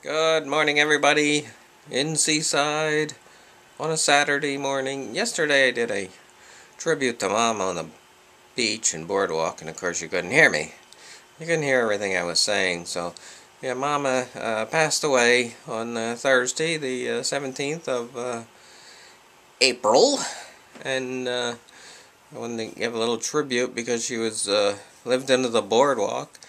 Good morning, everybody, in Seaside on a Saturday morning. Yesterday I did a tribute to Mom on the beach in Boardwalk, and of course you couldn't hear me. You couldn't hear everything I was saying, so yeah, Mama passed away on Thursday, the 17th of April, and I wanted to give a little tribute because she was lived into the Boardwalk.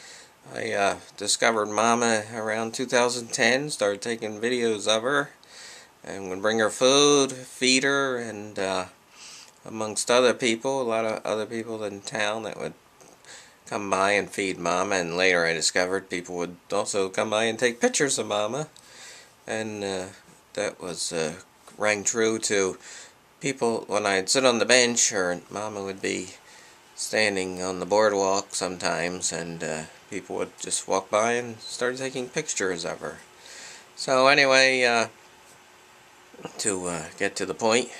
I discovered Mama around 2010, started taking videos of her, and would bring her food, feed her, and amongst other people, a lot of other people in town that would come by and feed Mama, and later I discovered people would also come by and take pictures of Mama, and that was rang true to people when I'd sit on the bench, or Mama would be standing on the boardwalk sometimes, and people would just walk by and start taking pictures of her. So anyway, to get to the point,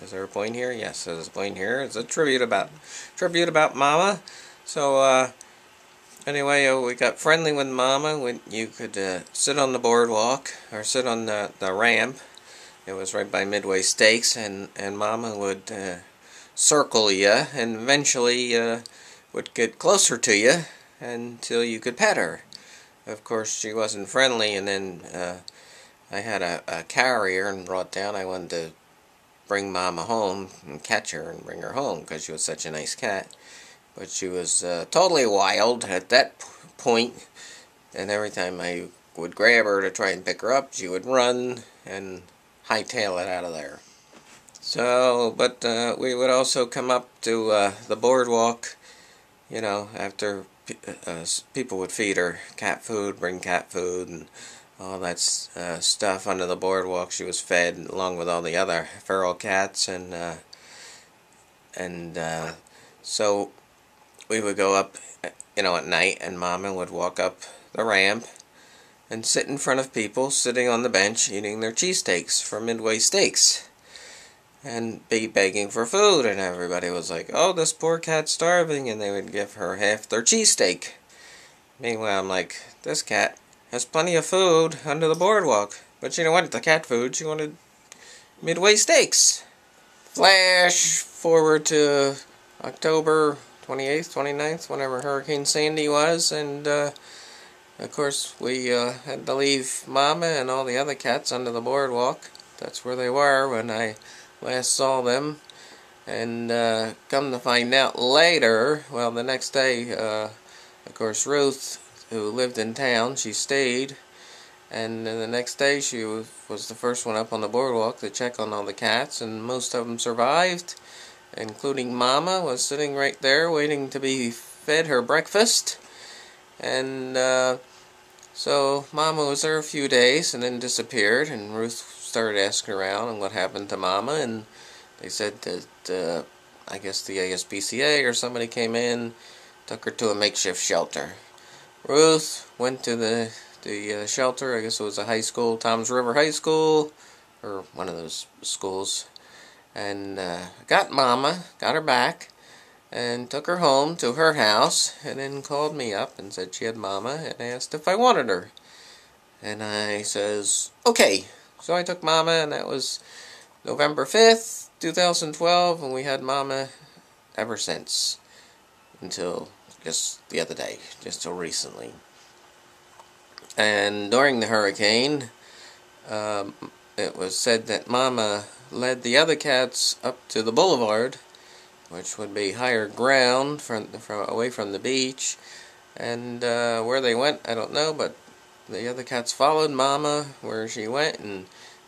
is there a point here? Yes, there's a point here. It's a tribute about Mama. So anyway, we got friendly with Mama when you could sit on the boardwalk or sit on the ramp. It was right by Midway Steaks, and Mama would circle you, and eventually would get closer to you until you could pet her. Of course, she wasn't friendly, and then I had a carrier and brought down. I wanted to bring Mama home and catch her and bring her home because she was such a nice cat. But she was totally wild at that point, and every time I would grab her to try and pick her up, she would run and hightail it out of there. So, but we would also come up to the boardwalk, you know, after people would feed her cat food, bring cat food, and all that stuff under the boardwalk. She was fed along with all the other feral cats, and so we would go up, you know, at night, and Mama would walk up the ramp and sit in front of people sitting on the bench eating their cheesesteaks from Midway Steaks, and be begging for food, and everybody was like, "Oh, this poor cat's starving," and they would give her half their cheesesteak. Meanwhile, I'm like, this cat has plenty of food under the boardwalk, but she didn't want the cat food, she wanted Midway Steaks. Flash forward to October 28th, 29th, whenever Hurricane Sandy was, and of course we had to leave Mama and all the other cats under the boardwalk. That's where they were when I last saw them, and come to find out later, well, the next day, of course, Ruth, who lived in town, she stayed, and the next day she was the first one up on the boardwalk to check on all the cats, and most of them survived, including Mama, was sitting right there waiting to be fed her breakfast, and so Mama was there a few days and then disappeared, and Ruth started asking around what happened to Mama, and they said that I guess the ASPCA or somebody came in, took her to a makeshift shelter. Ruth went to the shelter. I guess it was a high school, Toms River High School, or one of those schools, and got Mama, got her back, and took her home to her house, and then called me up and said she had Mama and asked if I wanted her. And I says, okay. So I took Mama, and that was November 5th, 2012, and we had Mama ever since, until just the other day, just till recently. And during the hurricane, it was said that Mama led the other cats up to the boulevard, which would be higher ground from away from the beach, and where they went, I don't know, but the other cats followed Mama where she went, and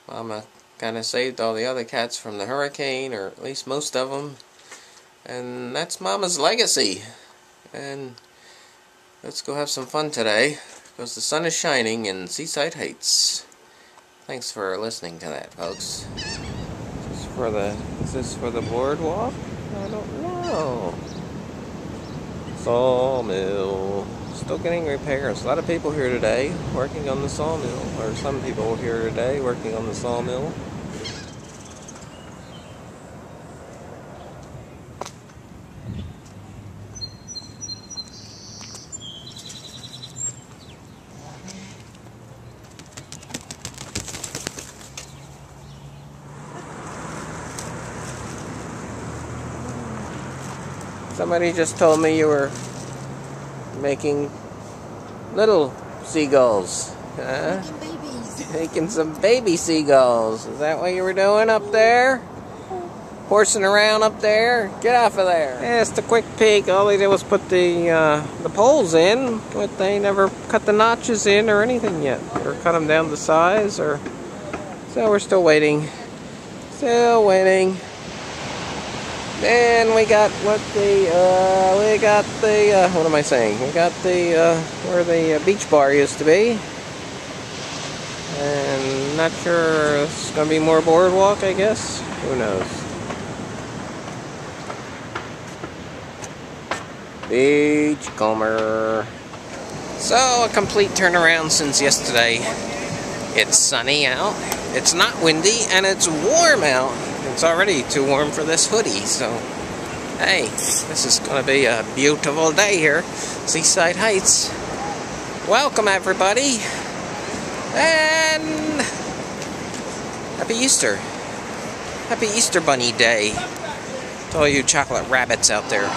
Mama kind of saved all the other cats from the hurricane, or at least most of them, and that's Mama's legacy. And let's go have some fun today, because the sun is shining in Seaside Heights. Thanks for listening to that, folks. Is this for the boardwalk? I don't know. Sawmill. Still getting repairs. A lot of people here today working on the sawmill. Or some people here today working on the sawmill. Somebody just told me you were making little seagulls. Huh? Making babies. Making some baby seagulls. Is that what you were doing up there? Horsing around up there? Get off of there. Yeah, just a quick peek. All they did was put the poles in, but they never cut the notches in or anything yet. Or cut them down to size, or... So we're still waiting. Still waiting. Then we got what am I saying? We got the, where the beach bar used to be. And not sure it's going to be more boardwalk, I guess. Who knows? Beachcomber. So, a complete turnaround since yesterday. It's sunny out, it's not windy, and it's warm out. It's already too warm for this hoodie, so hey, this is going to be a beautiful day here. Seaside Heights. Welcome, everybody. And happy Easter. Happy Easter Bunny Day to all you chocolate rabbits out there.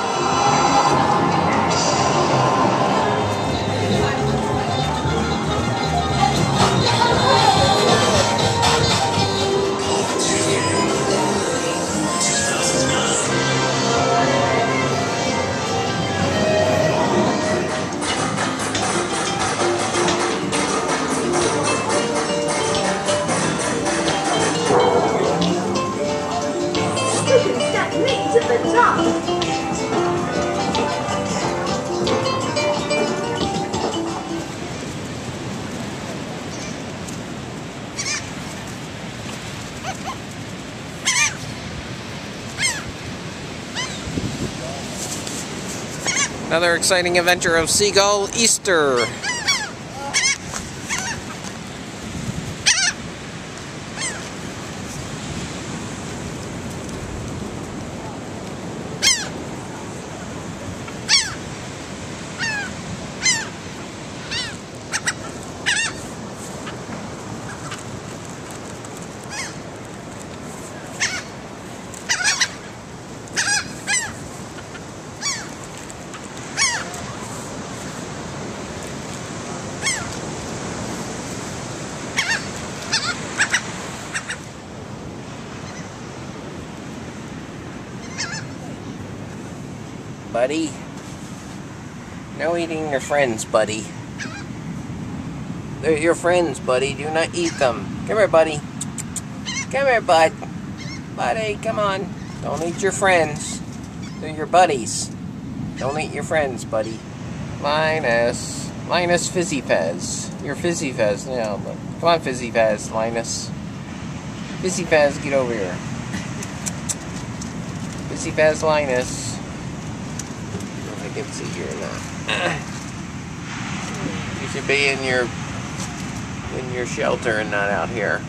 Another exciting adventure of Seagull Easter. Buddy. No eating your friends, buddy. They're your friends, buddy. Do not eat them. Come here, buddy. Come here, bud. Buddy, come on. Don't eat your friends. They're your buddies. Don't eat your friends, buddy. Linus. Linus Fizzy Fez. You're Fizzy Fez now. But come on, Fizzy Fez, Linus. Fizzy Fez, get over here. Fizzy Fez, Linus. I can see here now. You should be in your shelter and not out here.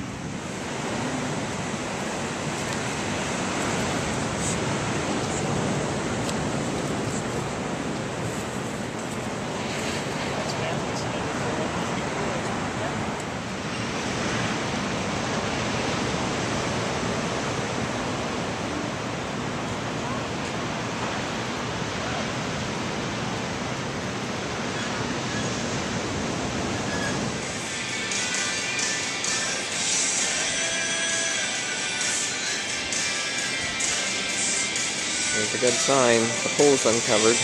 There's a good sign. The pool's uncovered.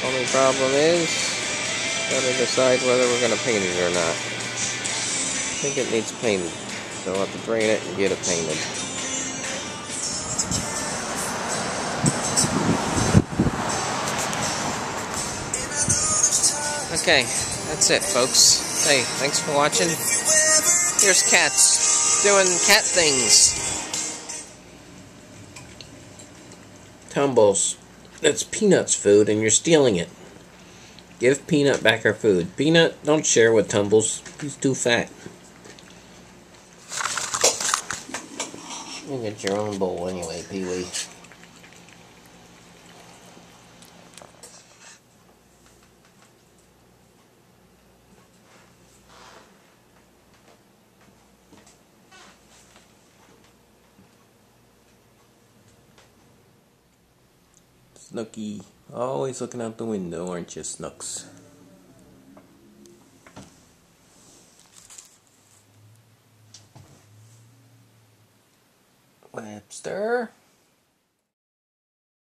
Only problem is, gotta decide whether we're gonna paint it or not. I think it needs painted, so we'll have to drain it and get it painted. Okay, that's it, folks. Hey, thanks for watching. Here's cats doing cat things. Tumbles. That's Peanut's food and you're stealing it. Give Peanut back her food. Peanut, don't share with Tumbles. He's too fat. You get your own bowl anyway, Pee-wee. Snooky. Always looking out the window, aren't you, Snooks? Webster?